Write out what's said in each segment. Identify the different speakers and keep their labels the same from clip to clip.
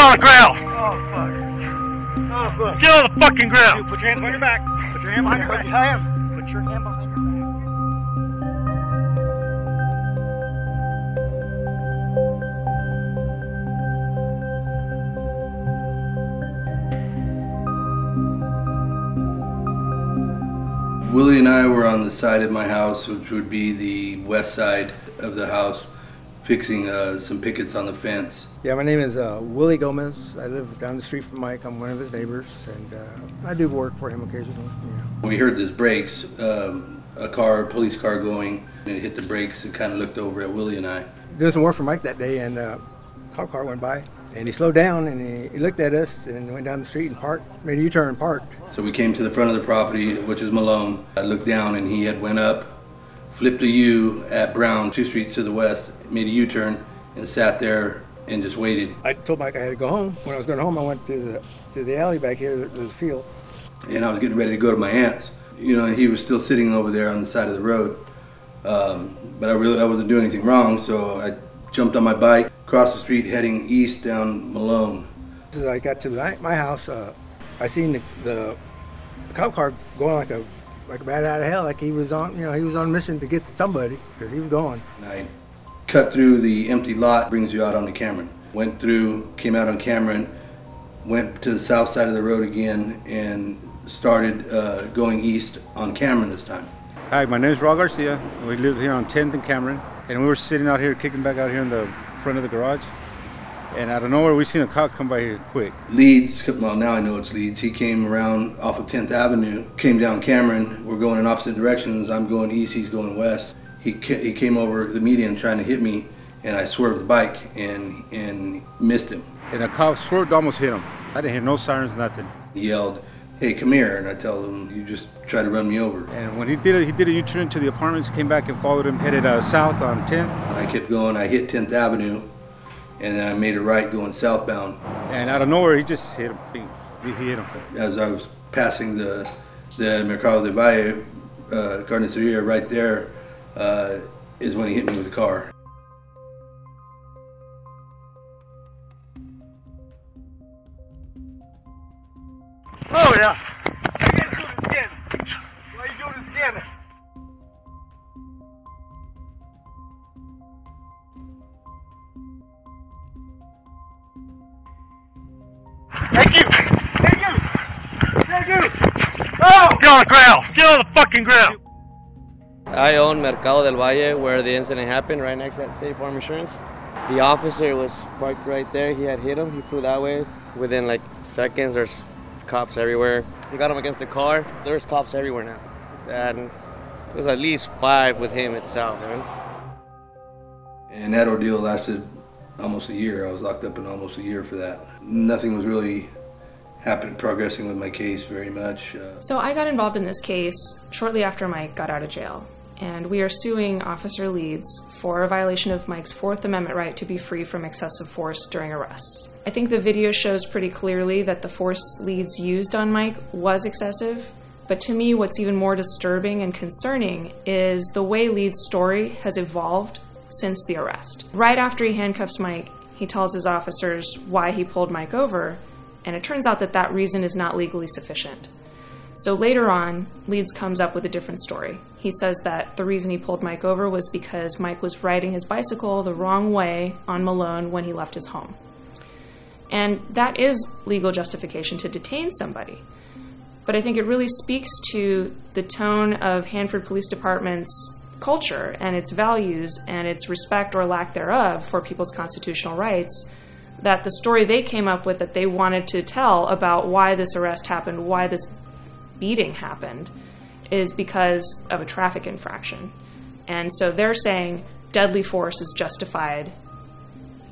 Speaker 1: on the ground.
Speaker 2: Oh, fuck. Oh, fuck.
Speaker 1: Get on the fucking ground.
Speaker 2: Dude, put your hands behind your back. Put your hand behind your back. I am. Put your hand behind your back.
Speaker 3: Willie and I were on the side of my house, which would be the west side of the house, fixing some pickets on the fence.
Speaker 4: Yeah, my name is Willie Gomez. I live down the street from Mike. I'm one of his neighbors, and I do work for him occasionally. Yeah.
Speaker 3: We heard this brakes, a police car going, and it hit the brakes and kind of looked over at Willie and I.
Speaker 4: Doing some work for Mike that day, and a cop car went by, and he slowed down, and he looked at us and went down the street and parked, made a U-turn and parked.
Speaker 3: So we came to the front of the property, which is Malone. I looked down, and he had went up, flipped a U at Brown, 2 streets to the west, made a U-turn, and sat there and just waited.
Speaker 4: I told Mike I had to go home. When I was going home, I went to the alley back here, there's a field.
Speaker 3: And I was getting ready to go to my aunt's. You know, he was still sitting over there on the side of the road. But I wasn't doing anything wrong, so I jumped on my bike, crossed the street, heading east down Malone.
Speaker 4: As I got to my house, I seen the cop car going like a bat out of hell, like he was on, he was on a mission to get somebody, because he was gone.
Speaker 3: And I cut through the empty lot, brings you out onto Cameron. Went through, came out on Cameron, went to the south side of the road again, and started going east on Cameron this time.
Speaker 5: Hi, my name is Raul Garcia. We live here on 10th and Cameron, and we were sitting out here, kicking back out here in the front of the garage. And out of nowhere, we seen a cop come by here quick.
Speaker 3: Leeds, well now I know it's Leeds, he came around off of 10th Avenue, came down Cameron. We're going in opposite directions. I'm going east, he's going west. He came over the median trying to hit me, and I swerved the bike and missed him.
Speaker 5: And the cop swerved, almost hit him. I didn't hear no sirens, nothing.
Speaker 3: He yelled, "Hey, come here," and I told him, "You just tried to run me over."
Speaker 5: And when he did a U-turn to the apartments, came back and followed him, headed south on 10th.
Speaker 3: I kept going, I hit 10th Avenue, and then I made a right going southbound.
Speaker 5: And out of nowhere, he just hit him. He hit him.
Speaker 3: As I was passing the Mercado de Valle, Carniceria right there, is when he hit me with the car.
Speaker 1: Oh, yeah.
Speaker 2: Why you doing this again? Why you doing this again?
Speaker 1: Thank you.
Speaker 2: Thank you. Thank you. Oh!
Speaker 1: Get on the ground. Get on the fucking ground.
Speaker 6: I own Mercado del Valle, where the incident happened, right next to that State Farm Insurance. The officer was parked right there. He had hit him. He flew that way. Within like seconds, there's cops everywhere. He got him against the car. There's cops everywhere now. And there's at least 5 with him itself, man.
Speaker 3: And that ordeal lasted almost a year. I was locked up in almost a year for that. Nothing was really progressing with my case very much.
Speaker 7: So I got involved in this case shortly after Mike got out of jail. And we are suing Officer Leeds for a violation of Mike's 4th Amendment right to be free from excessive force during arrests. I think the video shows pretty clearly that the force Leeds used on Mike was excessive, but to me what's even more disturbing and concerning is the way Leeds' story has evolved since the arrest. Right after he handcuffs Mike, he tells his officers why he pulled Mike over, and it turns out that that reason is not legally sufficient. So later on, Leeds comes up with a different story. He says that the reason he pulled Mike over was because Mike was riding his bicycle the wrong way on Malone when he left his home. And that is legal justification to detain somebody. But I think it really speaks to the tone of Hanford Police Department's culture and its values and its respect or lack thereof for people's constitutional rights, that the story they came up with that they wanted to tell about why this arrest happened, why this beating happened, is because of a traffic infraction. And so they're saying deadly force is justified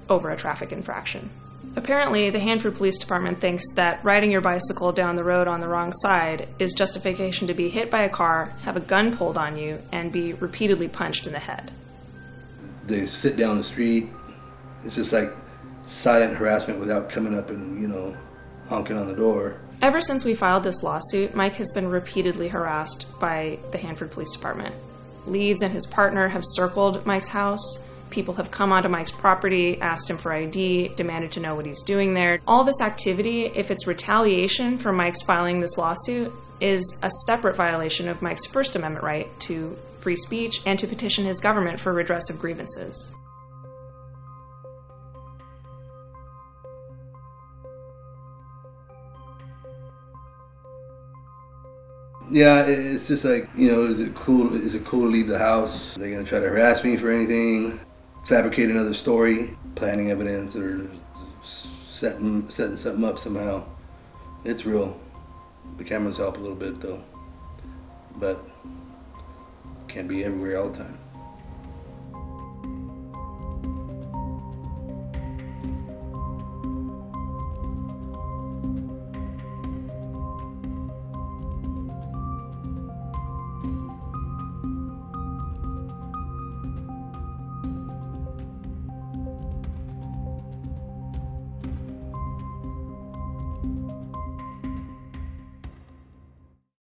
Speaker 7: over a traffic infraction. Apparently, the Hanford Police Department thinks that riding your bicycle down the road on the wrong side is justification to be hit by a car, have a gun pulled on you, and be repeatedly punched in the head.
Speaker 3: They sit down the street. It's just like silent harassment without coming up and, honking on the door.
Speaker 7: Ever since we filed this lawsuit, Mike has been repeatedly harassed by the Hanford Police Department. Leeds and his partner have circled Mike's house, People have come onto Mike's property, asked him for ID, demanded to know what he's doing there. All this activity, if it's retaliation for Mike's filing this lawsuit, is a separate violation of Mike's First Amendment right to free speech and to petition his government for redress of grievances.
Speaker 3: Yeah, it's just like, you know, is it cool to leave the house? Are they gonna try to harass me for anything? Fabricate another story? Planting evidence or setting something up somehow? It's real. The cameras help a little bit though, but can't be everywhere all the time.